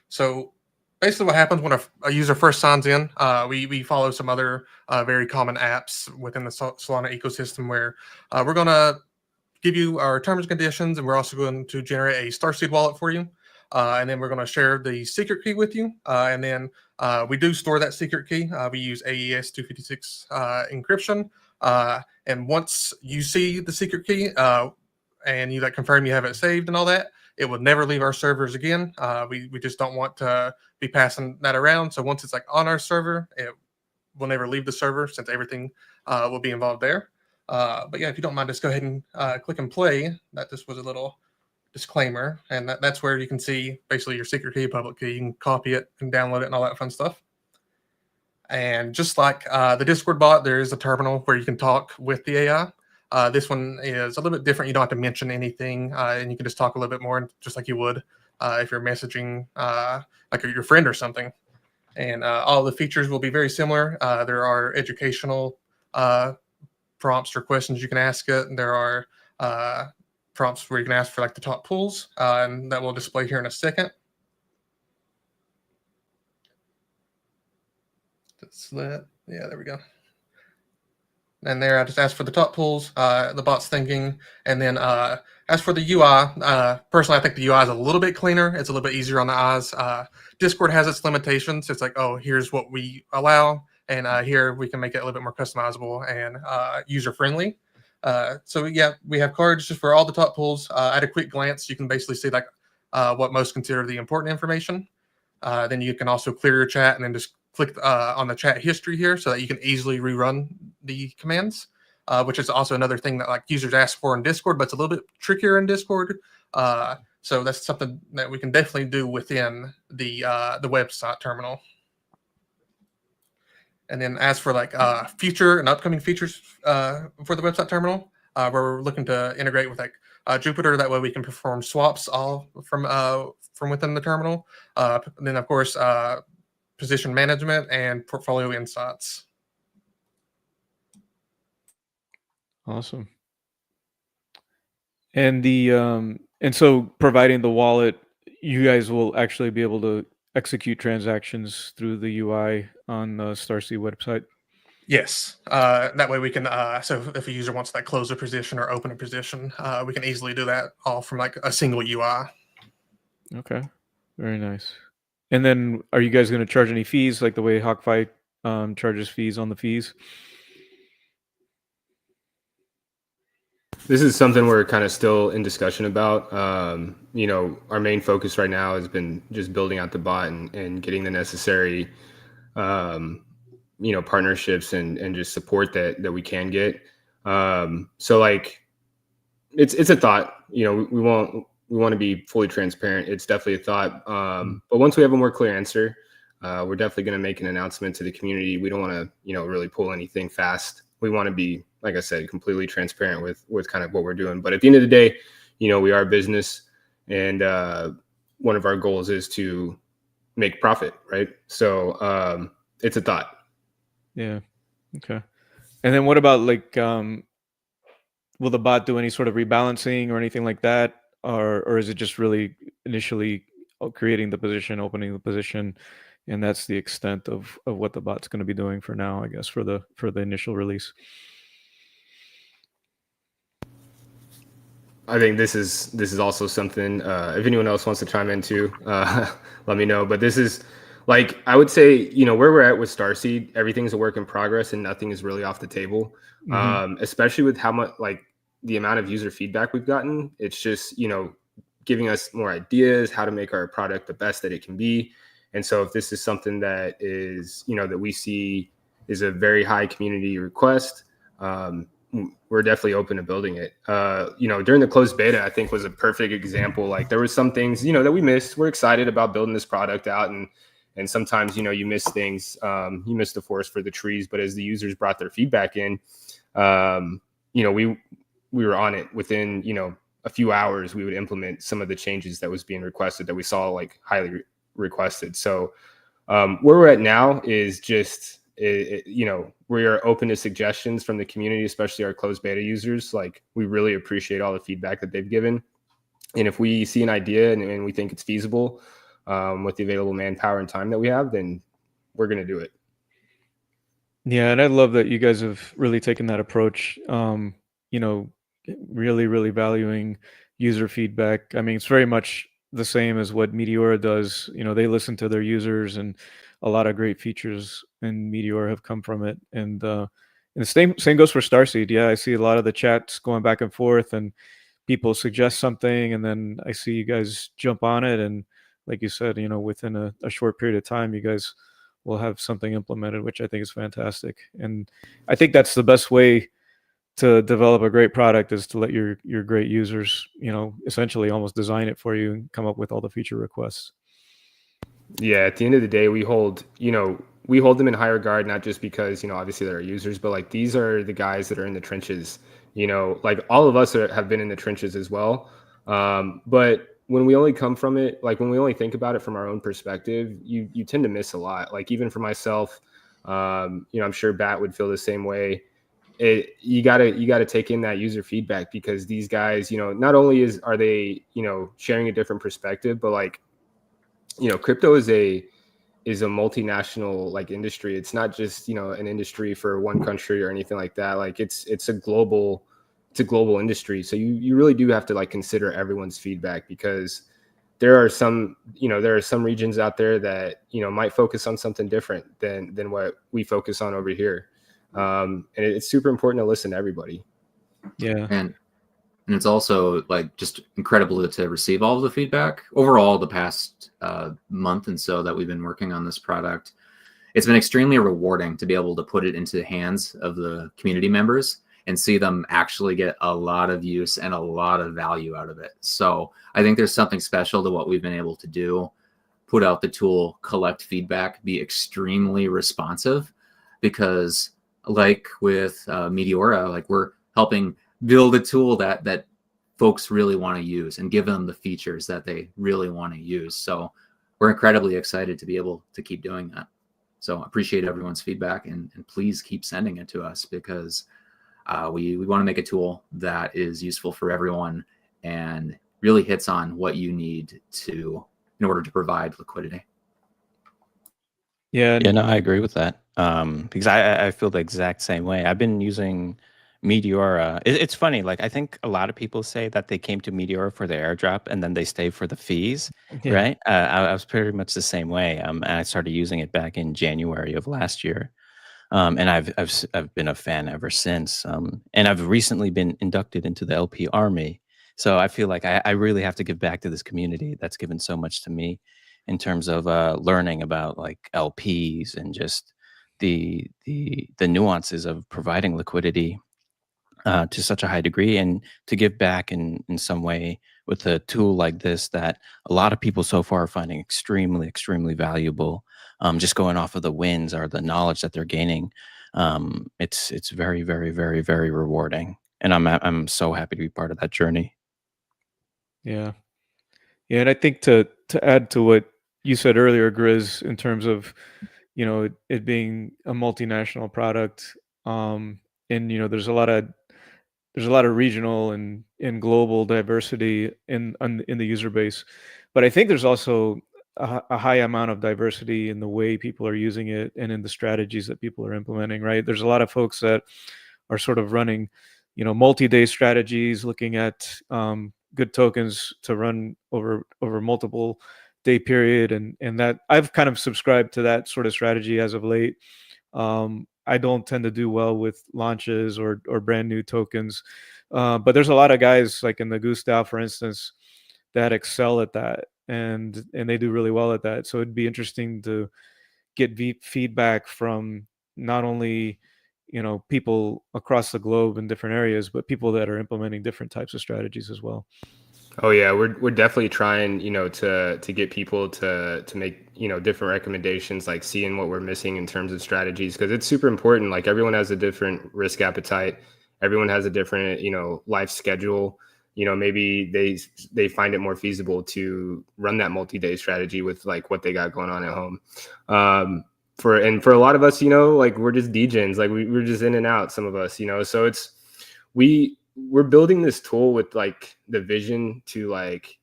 So basically what happens when a user first signs in, we follow some other very common apps within the Solana ecosystem where we're going to give you our terms and conditions, and we're also going to generate a Starseed wallet for you. And then we're going to share the secret key with you. And then we do store that secret key. We use AES 256 encryption. And once you see the secret key, and you like confirm you have it saved and all that, it will never leave our servers again. We just don't want to be passing that around. So once it's like on our server, it will never leave the server since everything will be involved there. But yeah, if you don't mind, just go ahead and click and play. That just was a little disclaimer, and that's where you can see basically your secret key, public key. You can copy it and download it and all that fun stuff. And just like the Discord bot, there is a terminal where you can talk with the AI. This one is a little bit different. You don't have to mention anything, and you can just talk a little bit more, just like you would if you're messaging like your friend or something. And all the features will be very similar. There are educational prompts or questions you can ask it. There are prompts where you can ask for like the top pools, and that will display here in a second. Yeah, there we go. And there, I just asked for the top pools, the bot's thinking, and then as for the UI, personally, I think the UI is a little bit cleaner. It's a little bit easier on the eyes. Discord has its limitations. It's like, oh, here's what we allow, and here we can make it a little bit more customizable and user-friendly. So yeah, we have cards just for all the top pools. At a quick glance, you can basically see like what most consider the important information. Then you can also clear your chat and then just click on the chat history here so that you can easily rerun the commands, which is also another thing that like users ask for in Discord, but it's a little bit trickier in Discord. So that's something that we can definitely do within the website terminal. And then as for like future and upcoming features for the website terminal, we're looking to integrate with like Jupyter. That way we can perform swaps all from within the terminal. And then of course, position management and portfolio insights. Awesome. And so providing the wallet, you guys will actually be able to execute transactions through the UI on the Starseed website. Yes, that way we can. So if a user wants to like close a position or open a position, we can easily do that all from like a single UI. Okay, very nice. And then, are you guys going to charge any fees, like the way Hawkfi charges fees on the fees? This is something we're kind of still in discussion about. Our main focus right now has been just building out the bot and getting the necessary, partnerships and just support that we can get. So like, it's a thought. We want to be fully transparent. It's definitely a thought. But once we have a more clear answer, we're definitely going to make an announcement to the community. We don't want to, really pull anything fast. We want to be, like I said, completely transparent with kind of what we're doing. But at the end of the day, we are a business, and one of our goals is to make profit, right? So it's a thought. Yeah. Okay. And then what about like, will the bot do any sort of rebalancing or anything like that? Or is it just really initially creating the position, opening the position, and that's the extent of what the bot's going to be doing for now, I guess, for the initial release? I think this is also something, if anyone else wants to chime in too, let me know. But this is, like, I would say, where we're at with Starseed, everything's a work in progress and nothing is really off the table. Especially with how much, like, the amount of user feedback we've gotten. It's just, giving us more ideas, how to make our product the best that it can be. And so if this is something that is, that we see is a very high community request, we're definitely open to building it. During the closed beta, I think was a perfect example. Like, there was some things, that we missed. We're excited about building this product out, and sometimes, you miss things, you miss the forest for the trees. But as the users brought their feedback in, we were on it. Within, a few hours, we would implement some of the changes that was being requested that we saw like highly requested. So where we're at now is just, we are open to suggestions from the community, especially our closed beta users. Like, we really appreciate all the feedback that they've given. And if we see an idea and we think it's feasible with the available manpower and time that we have, then we're going to do it. Yeah. And I love that you guys have really taken that approach, really, really valuing user feedback. I mean, it's very much the same as what Meteora does. They listen to their users, and a lot of great features in Meteor have come from it. And the same goes for Starseed. Yeah, I see a lot of the chats going back and forth, and people suggest something, and then I see you guys jump on it. And like you said, within a short period of time, you guys will have something implemented, which I think is fantastic. And I think that's the best way to develop a great product, is to let your great users, essentially almost design it for you and come up with all the feature requests. Yeah, at the end of the day, we hold them in high regard, not just because, obviously they're our users, but like, these are the guys that are in the trenches. Like, all of us have been in the trenches as well. But when we only come from it, like, when we only think about it from our own perspective, you tend to miss a lot. Like, even for myself, I'm sure Bat would feel the same way. you gotta take in that user feedback, because these guys, not only are they, sharing a different perspective, but like, crypto is a multinational like industry. It's not just, an industry for one country or anything like that. Like it's a global industry. So you really do have to like consider everyone's feedback, because there are some regions out there that, might focus on something different than what we focus on over here. And it's super important to listen to everybody. Yeah. And it's also like just incredible to receive all of the feedback overall the past month and so that we've been working on this product. It's been extremely rewarding to be able to put it into the hands of the community members and see them actually get a lot of use and a lot of value out of it. So I think there's something special to what we've been able to do: put out the tool, collect feedback, be extremely responsive, because like with Meteora, like we're helping build a tool that folks really want to use and give them the features that they really want to use. So we're incredibly excited to be able to keep doing that. So appreciate everyone's feedback, and please keep sending it to us, because we want to make a tool that is useful for everyone and really hits on what you need in order to provide liquidity. Yeah. Yeah, no, I agree with that. Because I feel the exact same way. I've been using Meteora. It's funny, like I think a lot of people say that they came to Meteora for the airdrop and then they stay for the fees, Yeah. right? I was pretty much the same way. And I started using it back in January of last year. And I've been a fan ever since. And I've recently been inducted into the LP Army. So I feel like I really have to give back to this community that's given so much to me in terms of learning about like LPs and just the nuances of providing liquidity to such a high degree, and to give back in some way with a tool like this that a lot of people so far are finding extremely valuable. Just going off of the wins or the knowledge that they're gaining, it's very rewarding, and I'm so happy to be part of that journey. Yeah. Yeah, and I think to add to what you said earlier, Grizz, in terms of, it being a multinational product, and there's a lot of regional and global diversity in the user base, but I think there's also a high amount of diversity in the way people are using it and in the strategies that people are implementing. Right, there's a lot of folks that are sort of running, multi-day strategies, looking at good tokens to run over multiple day period, and that I've kind of subscribed to that sort of strategy as of late. I don't tend to do well with launches or brand new tokens, but there's a lot of guys like in the Gustav, for instance, that excel at that, and they do really well at that. So it'd be interesting to get feedback from not only people across the globe in different areas, but people that are implementing different types of strategies as well. Oh yeah, we're definitely trying, to get people to make, different recommendations, like seeing what we're missing in terms of strategies, because it's super important. Like everyone has a different risk appetite, everyone has a different, life schedule. Maybe they find it more feasible to run that multi-day strategy with like what they got going on at home. For a lot of us, like we're just degens, like we're just in and out, some of us, so we're building this tool with like the vision to like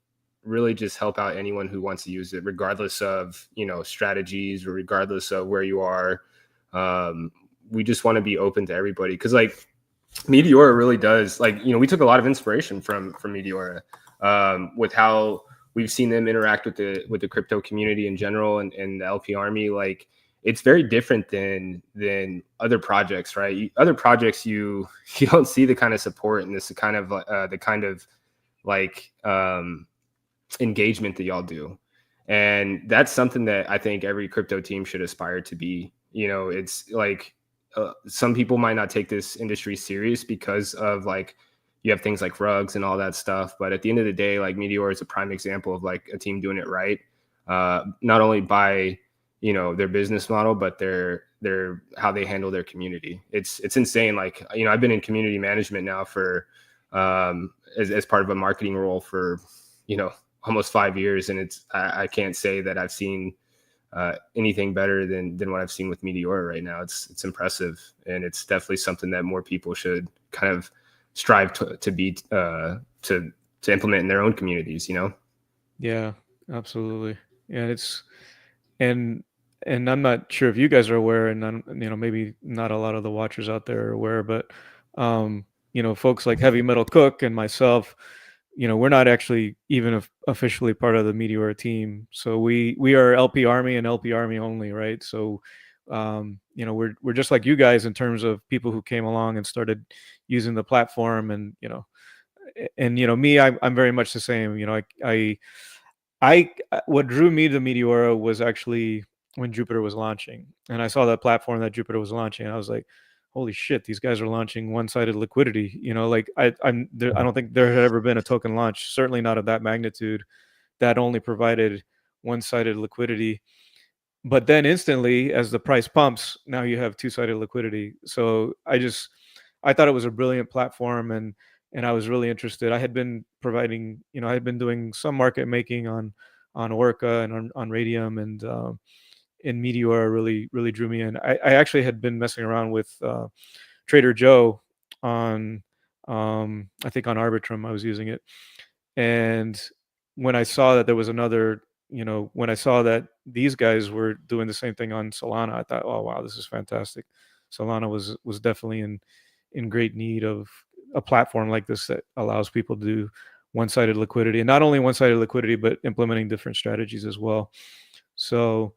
really just help out anyone who wants to use it, regardless of, strategies or regardless of where you are. We just want to be open to everybody, because like Meteora really does, like, we took a lot of inspiration from Meteora, with how we've seen them interact with the crypto community in general, and the LP Army. Like it's very different than other projects, right? Other projects, you don't see the kind of support and this kind of the kind of like engagement that y'all do, and that's something that I think every crypto team should aspire to be. It's like some people might not take this industry serious because of like you have things like rugs and all that stuff, but at the end of the day, like Meteor is a prime example of like a team doing it right, not only by their business model, but their how they handle their community. It's insane. Like, I've been in community management now for as part of a marketing role for almost 5 years, and I can't say that I've seen anything better than what I've seen with Meteora right now. It's impressive, and it's definitely something that more people should kind of strive to implement in their own communities. Yeah, absolutely. Yeah, and I'm not sure if you guys are aware, and maybe not a lot of the watchers out there are aware, but folks like Heavy Metal Cook and myself, we're not actually even officially part of the Meteora team. So we are LP Army and LP Army only, right? So we're just like you guys in terms of people who came along and started using the platform, and me, I'm very much the same. I what drew me to Meteora was actually when Jupiter was launching, and I saw that platform that Jupiter was launching, and I was like, "Holy shit! These guys are launching one-sided liquidity." Like I don't think there had ever been a token launch, certainly not of that magnitude, that only provided one-sided liquidity. But then instantly, as the price pumps, now you have two-sided liquidity. So I thought it was a brilliant platform, and I was really interested. I had been providing, I had been doing some market making on Orca and on Radium, and Meteor really drew me in. I actually had been messing around with Trader Joe on, I think on Arbitrum. I was using it, and when I saw that there was another, when I saw that these guys were doing the same thing on Solana, I thought, oh wow, this is fantastic. Solana was definitely in great need of a platform like this that allows people to do one-sided liquidity, and not only one-sided liquidity, but implementing different strategies as well. So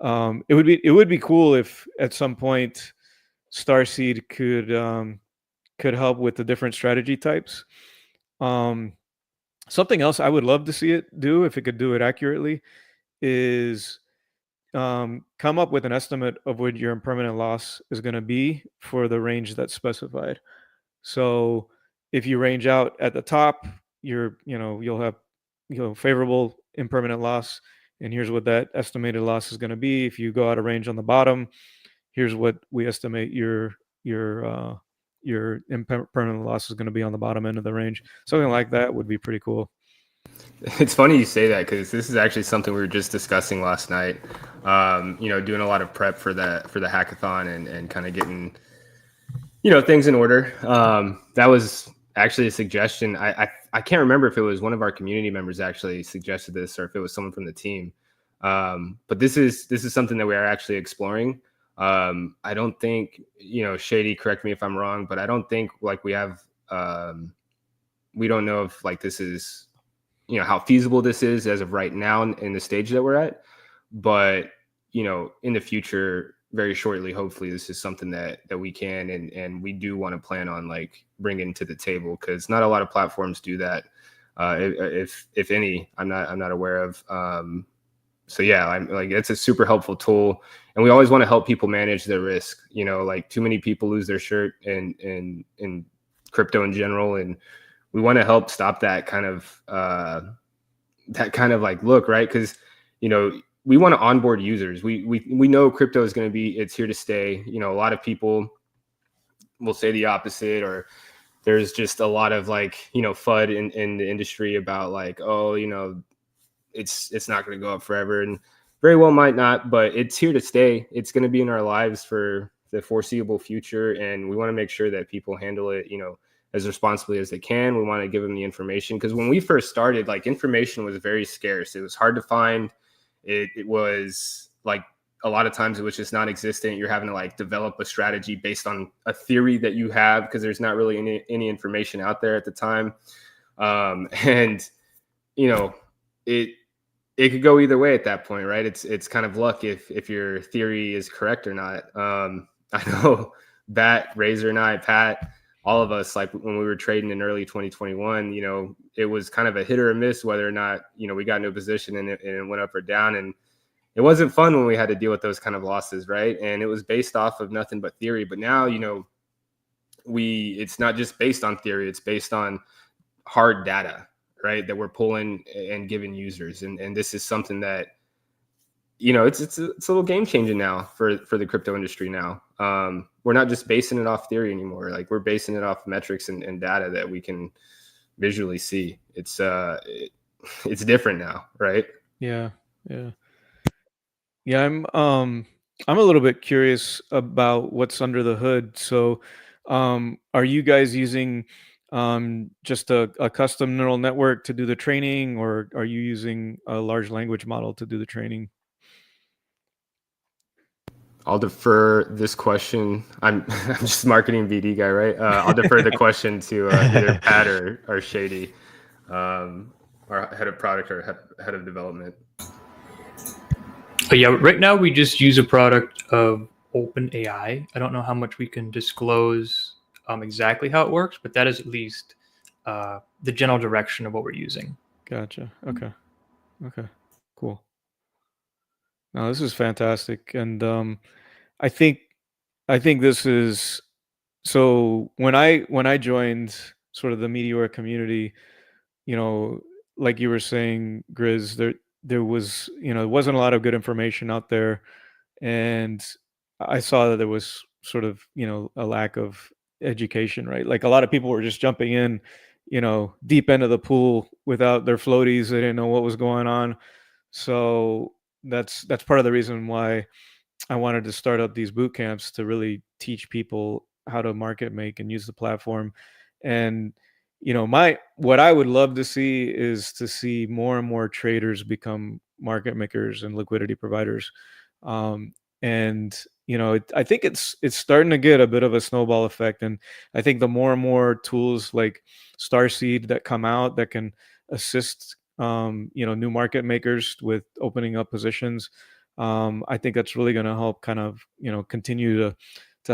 it would be cool if at some point Starseed could help with the different strategy types. Something else I would love to see it do, if it could do it accurately, is come up with an estimate of what your impermanent loss is going to be for the range that's specified. So if you range out at the top, you'll have favorable impermanent loss, and here's what that estimated loss is going to be. If you go out of range on the bottom, here's what we estimate your impermanent loss is going to be on the bottom end of the range. Something like that would be pretty cool. It's funny you say that, because this is actually something we were just discussing last night. Doing a lot of prep for the hackathon and kind of getting things in order. That was actually a suggestion. I can't remember if it was one of our community members actually suggested this, or if it was someone from the team. But this is something that we are actually exploring. I don't think, Shady, correct me if I'm wrong, but I don't think like we have, we don't know if like this is, how feasible this is as of right now in the stage that we're at. But, in the future, very shortly, hopefully this is something that we can, and we do want to plan on like bringing to the table, because not a lot of platforms do that. If any, I'm not aware of. So yeah, I'm like, it's a super helpful tool, and we always want to help people manage their risk. Like too many people lose their shirt in crypto in general, and we want to help stop that kind of like look, right? Because we want to onboard users. We know crypto is going to be, it's here to stay. A lot of people will say the opposite, or there's just a lot of like FUD in the industry about like, oh, it's not going to go up forever, and very well might not, but it's here to stay. It's going to be in our lives for the foreseeable future, and we want to make sure that people handle it as responsibly as they can. We want to give them the information, because when we first started, like, information was very scarce. It was hard to find. It was like a lot of times it was just non-existent. You're having to like develop a strategy based on a theory that you have, because there's not really any information out there at the time. And it could go either way at that point, right? It's kind of luck if your theory is correct or not. I know Bat, Razor, and I, Pat, all of us, like when we were trading in early 2021, it was kind of a hit or a miss whether or not we got into a position and it went up or down, and it wasn't fun when we had to deal with those kind of losses, right? And it was based off of nothing but theory. But now it's not just based on theory; it's based on hard data, right, that we're pulling and giving users. And this is something that it's a little game changing now for the crypto industry now. We're not just basing it off theory anymore. Like, we're basing it off metrics and data that we can visually see. It's different now, right? Yeah. Yeah, I'm a little bit curious about what's under the hood. So, are you guys using just a custom neural network to do the training, or are you using a large language model to do the training? I'll defer this question. I'm I'm just marketing BD guy, right? I'll defer the question to either Pat or Shady, our head of product or head of development. But yeah, right now we just use a product of OpenAI. I don't know how much we can disclose exactly how it works, but that is at least the general direction of what we're using. Gotcha. Okay. Okay. Cool. No, this is fantastic, and I think this is so. When I joined sort of the Meteora community, you know, like you were saying, Grizz, there was, there wasn't a lot of good information out there, and I saw that there was sort of, a lack of education, right? Like a lot of people were just jumping in, deep into the pool without their floaties. They didn't know what was going on. So that's part of the reason why I wanted to start up these boot camps to really teach people how to market make and use the platform. And my what I would love to see is to see more and more traders become market makers and liquidity providers. And I think it's starting to get a bit of a snowball effect. And I think the more and more tools like Starseed that come out that can assist new market makers with opening up positions, I think that's really going to help kind of continue to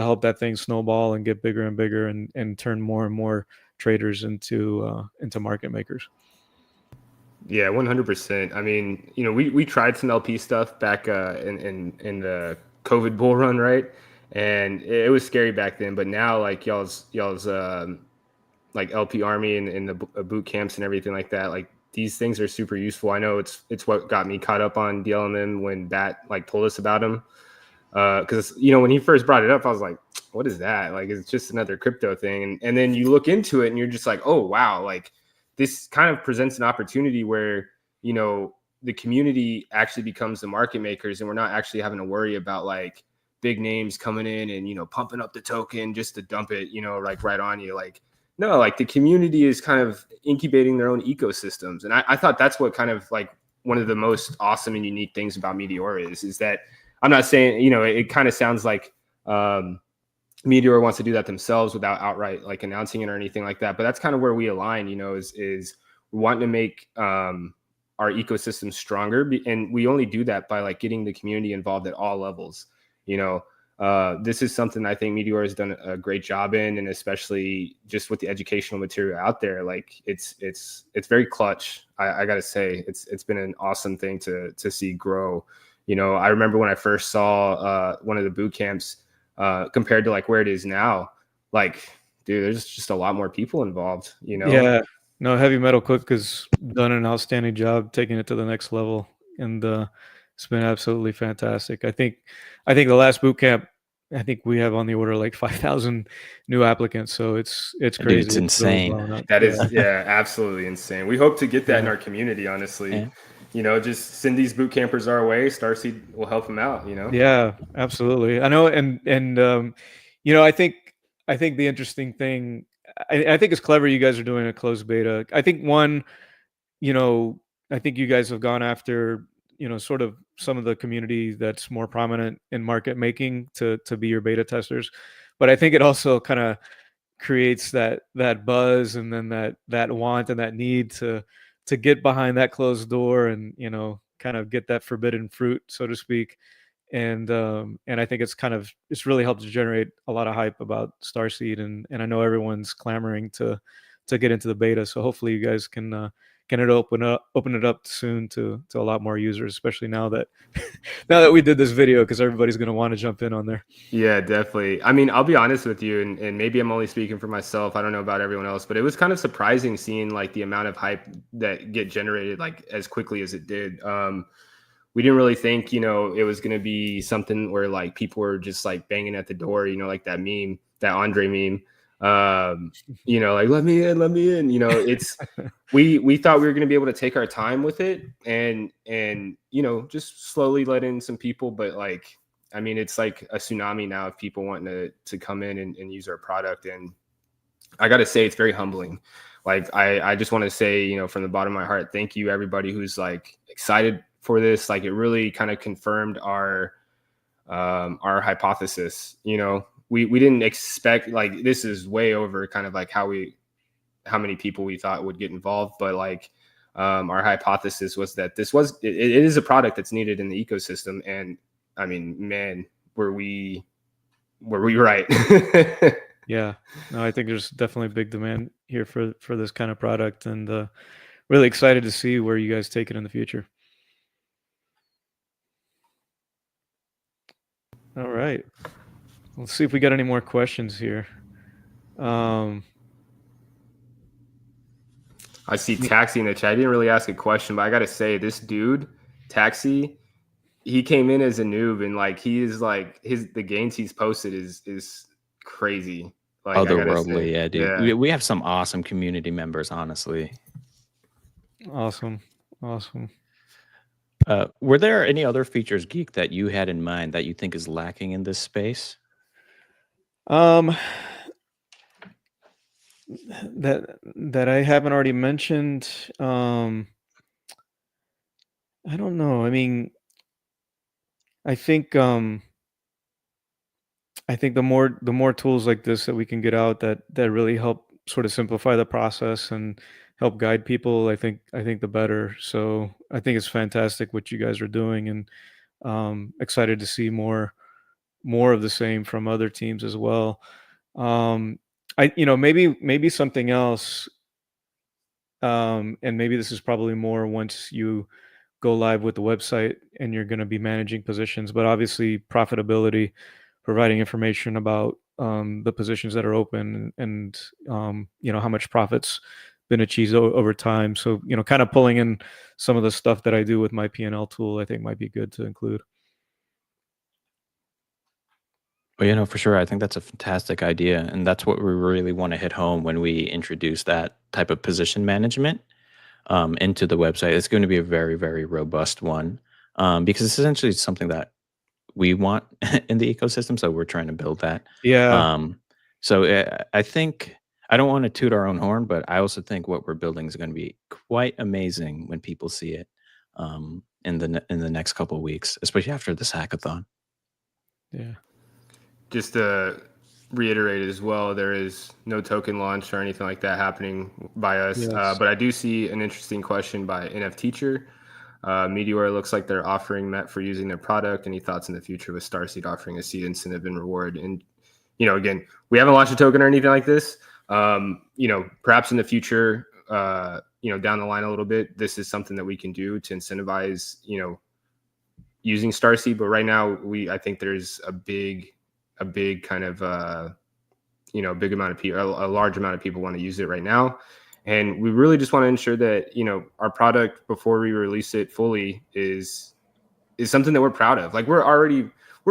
help that thing snowball and get bigger and bigger and turn more and more traders into market makers. Yeah, 100%. I mean, we tried some LP stuff back in the COVID bull run, right? And it was scary back then, but now like y'all's like LP Army and the boot camps and everything like that, like these things are super useful. I know it's what got me caught up on DLMM when Bat like told us about him. Because when he first brought it up, I was like, what is that? Like, it's just another crypto thing. And then you look into it and you're just like, oh wow, like this kind of presents an opportunity where the community actually becomes the market makers, and we're not actually having to worry about like big names coming in and pumping up the token just to dump it like right on you. Like, no, like the community is kind of incubating their own ecosystems. And I thought that's what kind of like one of the most awesome and unique things about Meteora is that I'm not saying, it kind of sounds like Meteora wants to do that themselves without outright like announcing it or anything like that. But that's kind of where we align, is we want to make our ecosystem stronger. And we only do that by like getting the community involved at all levels. This is something I think Meteora has done a great job in, and especially just with the educational material out there, like it's very clutch. I gotta say, it's been an awesome thing to see grow. I remember when I first saw one of the boot camps compared to like where it is now, like, dude, there's just a lot more people involved, Yeah, no, Heavy Metal Cook has done an outstanding job taking it to the next level, and it's been absolutely fantastic. I think the last boot camp, I think we have on the order of like 5,000 new applicants, so it's crazy. Dude, it's really insane. blowing up. That is, yeah, absolutely insane. We hope to get that in Yeah. our community, honestly. Yeah. Just send these boot campers our way. Starseed will help them out, Yeah, absolutely. I know, and I think the interesting thing, I think it's clever you guys are doing a closed beta. I think I think you guys have gone after sort of some of the community that's more prominent in market making to be your beta testers, but I think it also kind of creates that buzz, and then that want and that need to get behind that closed door and kind of get that forbidden fruit, so to speak. And I think it's really helped to generate a lot of hype about Starseed, and I know everyone's clamoring to get into the beta. So hopefully you guys can open it up soon to a lot more users, especially now that we did this video, because everybody's going to want to jump in on there. Yeah, definitely. I mean, I'll be honest with you, and maybe I'm only speaking for myself. I don't know about everyone else, but it was kind of surprising seeing like the amount of hype that get generated like as quickly as it did. We didn't really think, it was going to be something where like people were just like banging at the door, like that meme, that Andre meme. You know, like let me in. You know, it's we thought we were going to be able to take our time with it and you know, just slowly let in some people, but like I mean, it's like a tsunami now of people wanting to come in and use our product. And I got to say, it's very humbling. Like, I just want to say, you know, from the bottom of my heart, thank you everybody who's like excited for this. Like, it really kind of confirmed our hypothesis. You know, we didn't expect, like, this is way over kind of like how many people we thought would get involved, but like our hypothesis was that it is a product that's needed in the ecosystem. And I mean, man, were we right? Yeah, no, I think there's definitely big demand here for this kind of product, and really excited to see where you guys take it in the future. All right, let's see if we got any more questions here. I see Taxi in the chat. I didn't really ask a question, but I got to say, this dude, Taxi, he came in as a noob, and like he is like the gains he's posted is crazy. Like, Otherworldly, yeah, dude. Yeah. We have some awesome community members, honestly. Awesome. Were there any other features, Geek, that you had in mind that you think is lacking in this space? That I haven't already mentioned. I don't know. I mean, I think the more tools like this that we can get out that really help sort of simplify the process and help guide people, I think the better. So I think it's fantastic what you guys are doing, and excited to see more of the same from other teams as well. Maybe something else, and maybe this is probably more once you go live with the website and you're going to be managing positions, but obviously profitability, providing information about the positions that are open, and how much profits been achieved over time. So kind of pulling in some of the stuff that I do with my P&L tool, I think might be good to include. Well, for sure. I think that's a fantastic idea. And that's what we really want to hit home when we introduce that type of position management into the website. It's going to be a very, very robust one because it's essentially something that we want in the ecosystem. So we're trying to build that. Yeah. So I think, I don't want to toot our own horn, but I also think what we're building is going to be quite amazing when people see it in the next couple of weeks, especially after this hackathon. Yeah. Just to reiterate as well, there is no token launch or anything like that happening by us. Yes. But I do see an interesting question by NF Teacher. Meteora looks like they're offering MET for using their product. Any thoughts in the future with Starseed offering a seed incentive and reward? And, again, we haven't launched a token or anything like this. Perhaps in the future, down the line a little bit, this is something that we can do to incentivize, using Starseed. But right now, I think there's a big kind of, big amount of people, a large amount of people want to use it right now. And we really just want to ensure that, our product before we release it fully is something that we're proud of. Like, we're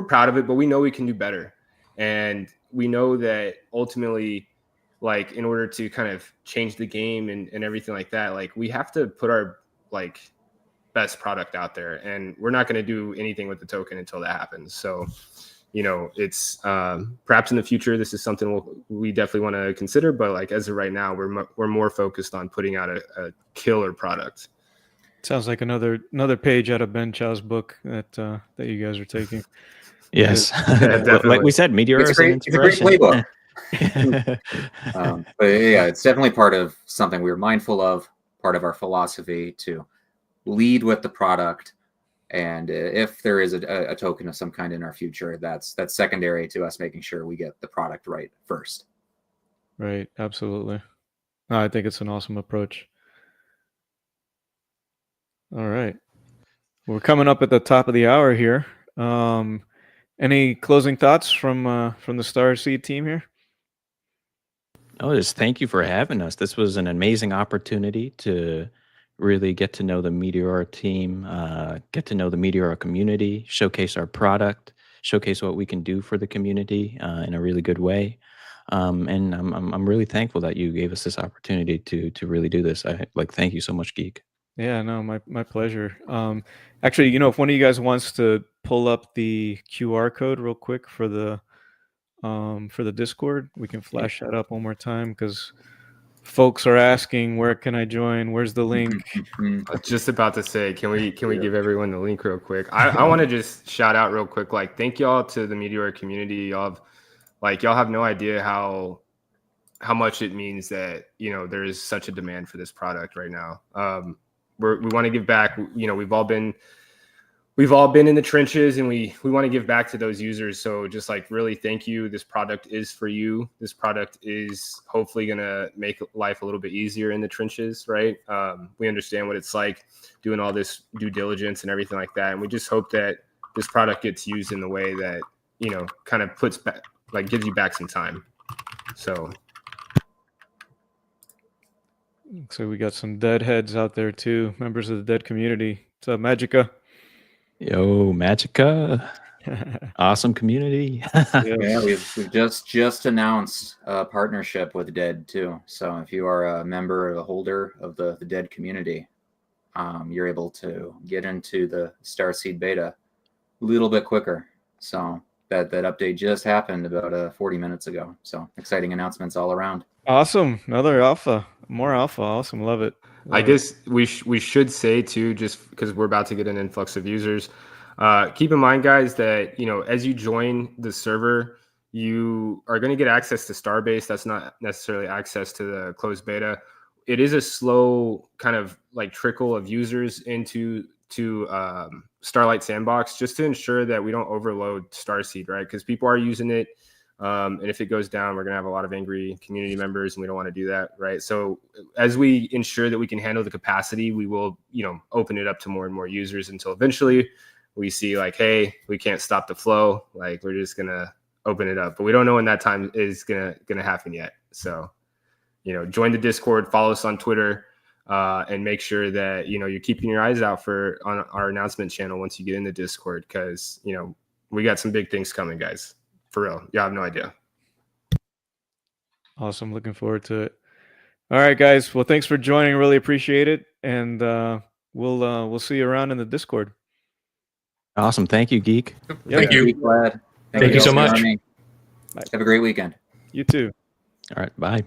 proud of it, but we know we can do better. And we know that ultimately, like, in order to kind of change the game and everything like that, like, we have to put our best product out there, and we're not going to do anything with the token until that happens. So, it's perhaps in the future, this is something we definitely want to consider, but as of right now, we're more focused on putting out a killer product. Sounds like another page out of Ben Chow's book that you guys are taking. Yes. Yeah, like we said, Meteora is an inspiration. It's a great playbook. But yeah, it's definitely part of something we were mindful of, part of our philosophy to lead with the product. And if there is a token of some kind in our future, that's secondary to us making sure we get the product right first. Right. Absolutely. No, I think it's an awesome approach. All right. We're coming up at the top of the hour here. Any closing thoughts from the Starseed team here? Oh, just thank you for having us. This was an amazing opportunity to really get to know the Meteora team, get to know the Meteora community, showcase our product, showcase what we can do for the community in a really good way. And I'm really thankful that you gave us this opportunity to really do this. Thank you so much, Geek. Yeah, no, my pleasure. Actually, if one of you guys wants to pull up the QR code real quick for the Discord, we can flash that up one more time because folks are asking, where can I join? Where's the link? I was just about to say, can we give everyone the link real quick? I want to just shout out real quick, thank y'all to the Meteora community. Y'all have no idea how much it means that there is such a demand for this product right now. We want to give back. We've all been in the trenches, and we want to give back to those users. So just really thank you. This product is for you. This product is hopefully going to make life a little bit easier in the trenches, right? We understand what it's like doing all this due diligence and everything like that. And we just hope that this product gets used in the way that, kind of puts back, gives you back some time. So we got some deadheads out there too, members of the dead community. What's up, Magica? Yo, Magica. Awesome community. Yeah, we've just announced a partnership with Dead too. So if you are a member or a holder of the Dead community, you're able to get into the Starseed beta a little bit quicker. So that update just happened about 40 minutes ago. So exciting announcements all around. Awesome. Another alpha. More alpha. Awesome. Love it. I guess we should say too, just because we're about to get an influx of users, keep in mind, guys, that as you join the server, you are going to get access to Starbase. That's not necessarily access to the closed beta. It is a slow kind of trickle of users into Starlight Sandbox, just to ensure that we don't overload Starseed, right? Because people are using it. And if it goes down, we're going to have a lot of angry community members, and we don't want to do that, right? So as we ensure that we can handle the capacity, we will, open it up to more and more users until eventually we see hey, we can't stop the flow. We're just going to open it up, but we don't know when that time is going to happen yet. So, join the Discord, follow us on Twitter, and make sure that, you're keeping your eyes out on our announcement channel once you get in the Discord, because, we got some big things coming, guys. For real. You have no idea. Awesome. Looking forward to it. All right, guys. Well, thanks for joining. Really appreciate it. And we'll see you around in the Discord. Awesome. Thank you, Geek. Thank you. Glad. Thank you so much. Have a great weekend. You too. All right. Bye.